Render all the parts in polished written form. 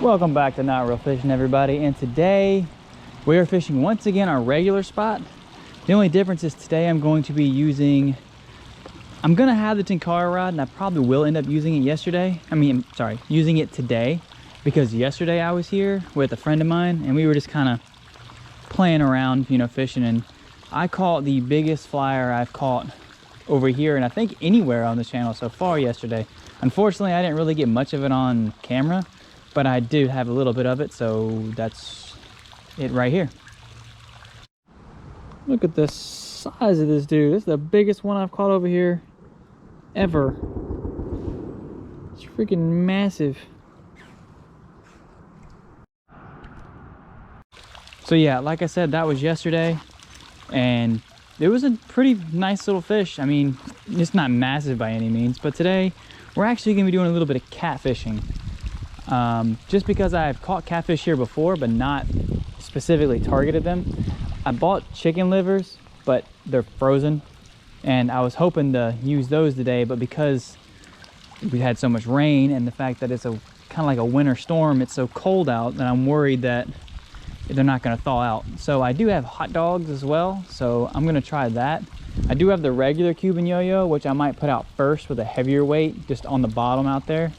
Welcome back to Not Real Fishing, everybody, and today we are fishing once again our regular spot. The only difference is today I'm going to be using, I'm gonna have the Tenkara rod, and I probably will end up using it using it today, because yesterday I was here with a friend of mine and we were just kind of playing around, you know, fishing, and I caught the biggest flyer I've caught over here and I think anywhere on the channel so far yesterday. Unfortunately, I didn't really get much of it on camera, but I do have a little bit of it, so that's it right here. Look at the size of this dude. This is the biggest one I've caught over here ever. It's freaking massive. So yeah, like I said, that was yesterday, and it was a pretty nice little fish. I mean, it's not massive by any means, but today we're actually gonna be doing a little bit of catfishing. Just because I've caught catfish here before, but not specifically targeted them. I bought chicken livers, but they're frozen, and I was hoping to use those today, but because we had so much rain and the fact that it's a kind of like a winter storm, it's so cold out that I'm worried that they're not going to thaw out. So I do have hot dogs as well, so I'm going to try that. I do have the regular Cuban yo-yo, which I might put out first with a heavier weight just on the bottom out there,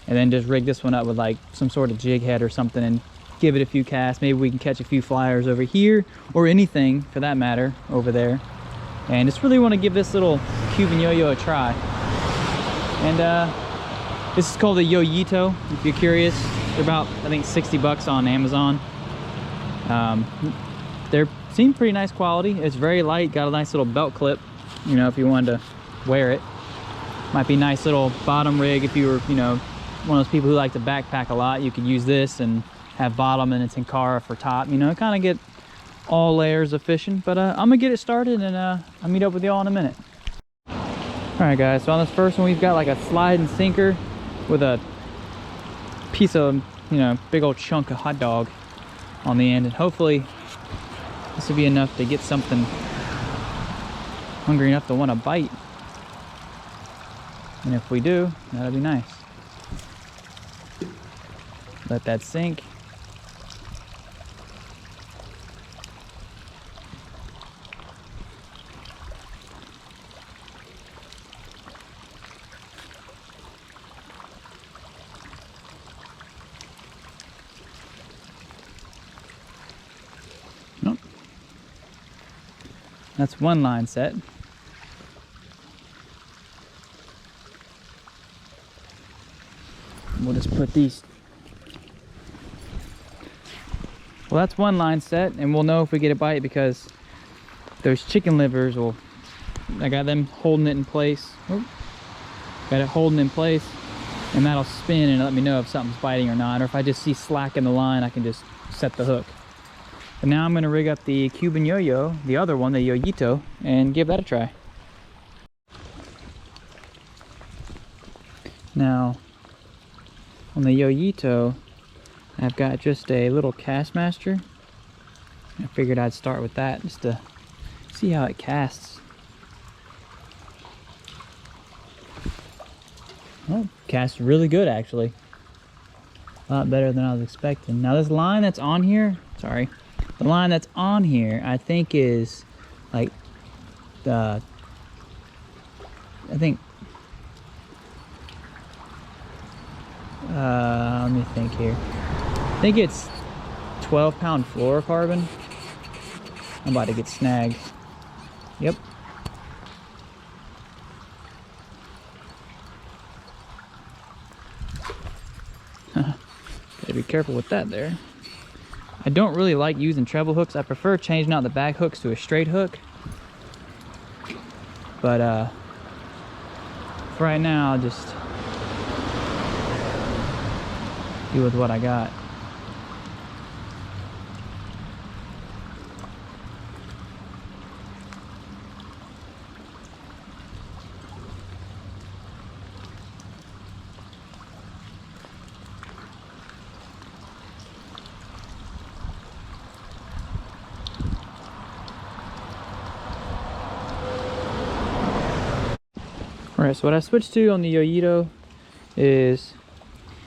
and then just rig this one up with like some sort of jig head or something and give it a few casts. Maybe we can catch a few flyers over here, or anything for that matter over there. And just really want to give this little Cuban yo-yo a try. And this is called a Yoyito, if you're curious. They're about, I think, 60 bucks on Amazon. They seem pretty nice quality. It's very light, got a nice little belt clip, you know, if you wanted to wear it. Might be a nice little bottom rig if you were, you know, one of those people who like to backpack a lot. You could use this and have bottom and a Tenkara for top, you know, kind of get all layers of fishing. But I'm gonna get it started, and I'll meet up with y'all in a minute. All right guys, so on this first one we've got like a slide and sinker with a piece of, you know, big old chunk of hot dog on the end, and hopefully this will be enough to get something hungry enough to want to bite. And if we do, that'll be nice. Let that sink. Nope. That's one line set. We'll just put these. Well, that's one line set, and we'll know if we get a bite because those chicken livers will, I got them holding it in place. Oh, got it holding in place, and that'll spin and let me know if something's biting or not, or if I just see slack in the line, I can just set the hook. But now I'm going to rig up the Cuban yo-yo, the other one, the Yoyito, and give that a try. Now, on the Yoyito, I've got just a little Castmaster. I figured I'd start with that just to see how it casts. Oh, casts really good actually. A lot better than I was expecting. Now this line that's on here, sorry, the line that's on here I think is like the, let me think here. I think it's 12-pound fluorocarbon. I'm about to get snagged. Yep. Gotta be careful with that there. I don't really like using treble hooks. I prefer changing out the back hooks to a straight hook. But for right now, I'll just do with what I got. All right, so what I switched to on the Yoyito is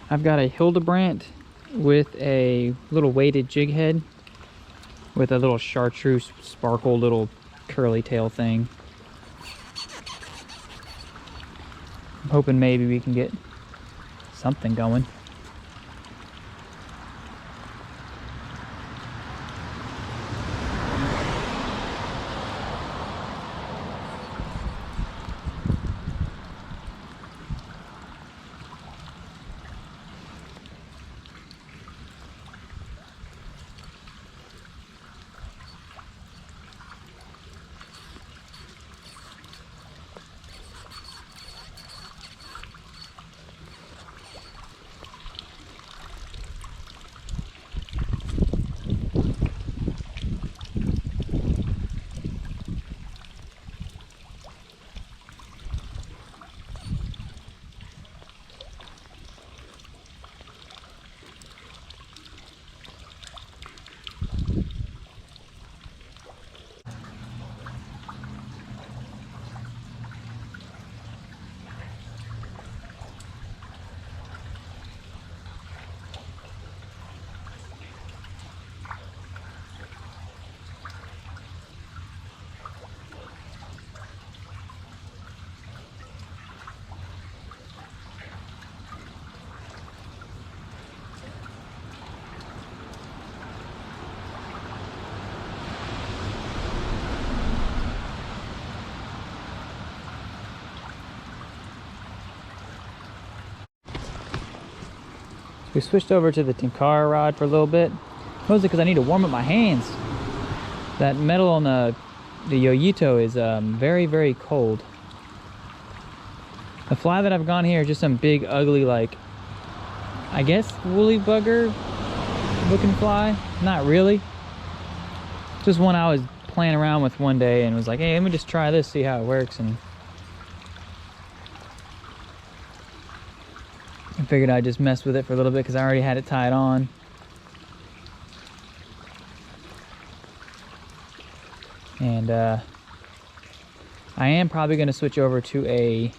I've got a Hildebrandt with a little weighted jig head with a little chartreuse sparkle little curly tail thing. I'm hoping maybe we can get something going. We switched over to the Tenkara rod for a little bit, mostly because I need to warm up my hands. That metal on the Yoyito is very, very cold. The fly that I've gone here is just some big, ugly, like, I guess woolly bugger looking fly. Not really. Just one I was playing around with one day and was like, hey, let me just try this, see how it works. And I figured I'd just mess with it for a little bit because I already had it tied on. And I am probably going to switch over to a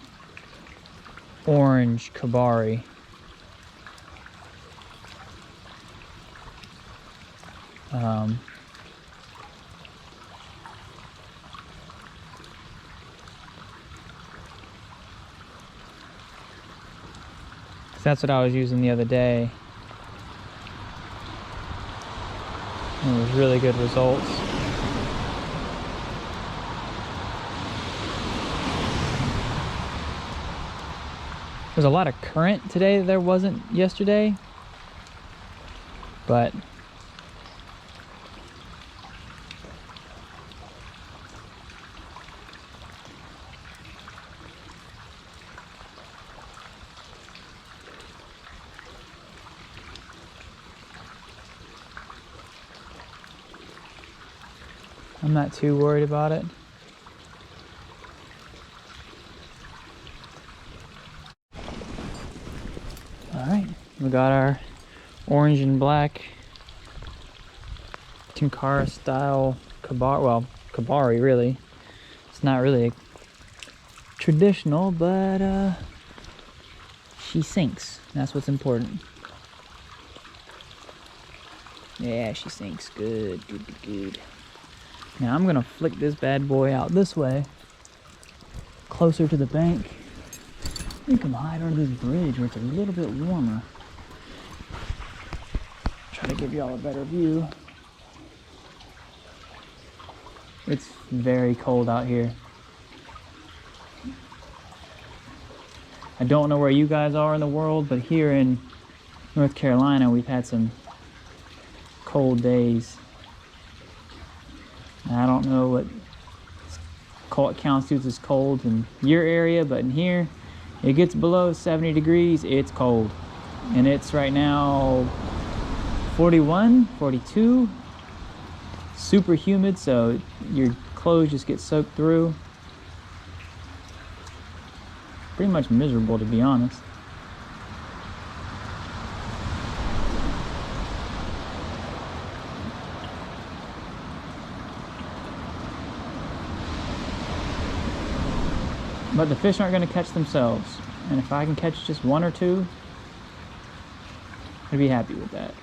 orange Kabari. That's what I was using the other day. And it was really good results. There's a lot of current today that there wasn't yesterday, but I'm not too worried about it. All right, we got our orange and black Tenkara style Kabari. Well, Kabari really. It's not really traditional, but she sinks. That's what's important. Yeah, she sinks. Good, good, good, good. Now I'm gonna flick this bad boy out this way, closer to the bank. We can hide under this bridge where it's a little bit warmer. Try to give y'all a better view. It's very cold out here. I don't know where you guys are in the world, but here in North Carolina, we've had some cold days. I don't know what constitutes as cold in your area, but in here, it gets below 70 degrees, it's cold. And it's right now 41, 42, super humid, so your clothes just get soaked through. Pretty much miserable, to be honest. But the fish aren't going to catch themselves. And if I can catch just one or two, I'd be happy with that.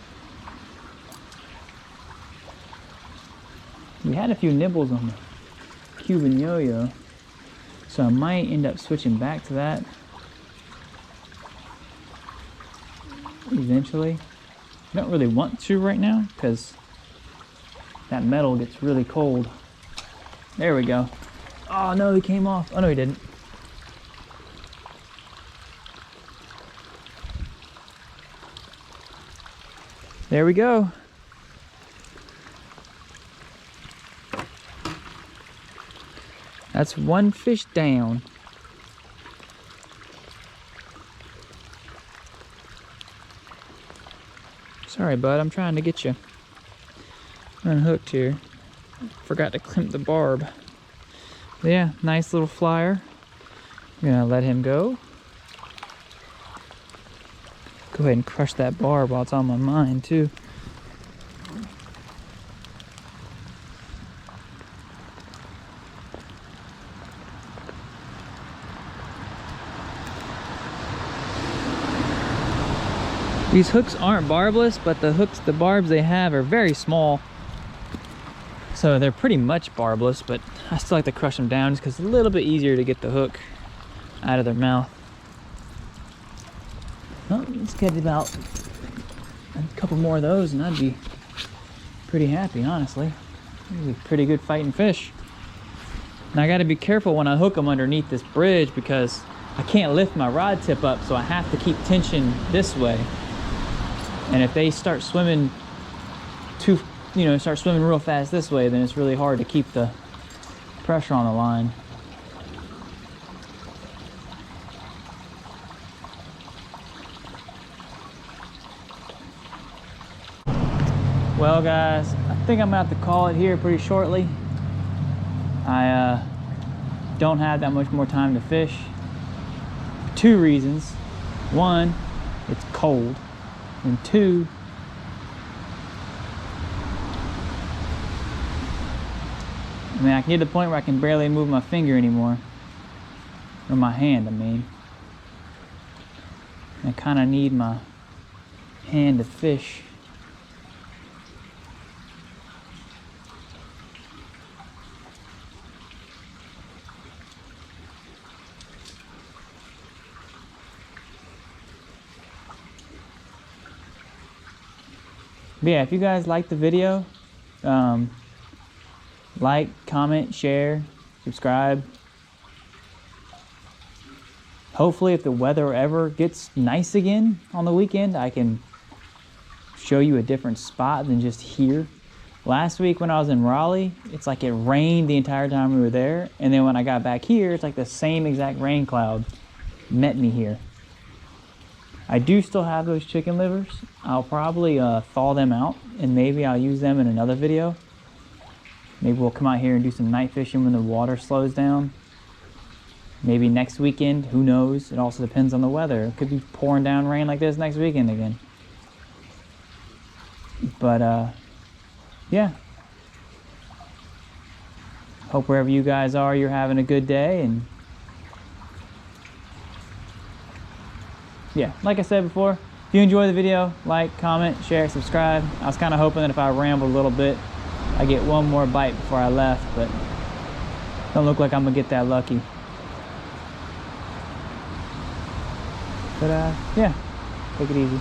We had a few nibbles on the Cuban yo-yo, so I might end up switching back to that eventually. I don't really want to right now because that metal gets really cold. There we go. Oh no, he came off. Oh no, he didn't. There we go. That's one fish down. Sorry, bud, I'm trying to get you unhooked here. Forgot to crimp the barb. But yeah, nice little flyer. I'm gonna let him go. Go ahead and crush that barb while it's on my mind too. These hooks aren't barbless, but the barbs they have are very small. So they're pretty much barbless, but I still like to crush them down just because it's a little bit easier to get the hook out of their mouth. Well, let's get about a couple more of those and I'd be pretty happy, honestly. These are pretty good fighting fish. And I gotta be careful when I hook them underneath this bridge because I can't lift my rod tip up, so I have to keep tension this way. And if they start swimming start swimming real fast this way, then it's really hard to keep the pressure on the line. Well guys, I think I'm about to call it here pretty shortly. I don't have that much more time to fish. For two reasons. One, it's cold. And two, I mean, I can get to the point where I can barely move my finger anymore. Or my hand, I mean. I kind of need my hand to fish. But yeah, if you guys like the video, like, comment, share, subscribe. Hopefully if the weather ever gets nice again on the weekend, I can show you a different spot than just here. Last week when I was in Raleigh, it's like it rained the entire time we were there. And then when I got back here, it's like the same exact rain cloud met me here. I do still have those chicken livers. I'll probably thaw them out and maybe I'll use them in another video. Maybe we'll come out here and do some night fishing when the water slows down. Maybe next weekend, who knows? It also depends on the weather. It could be pouring down rain like this next weekend again. But yeah. Hope wherever you guys are, you're having a good day. And yeah, like I said before, if you enjoy the video, like, comment, share, subscribe. I was kind of hoping that if I rambled a little bit, I get one more bite before I left, but don't look like I'm gonna get that lucky. But yeah, take it easy.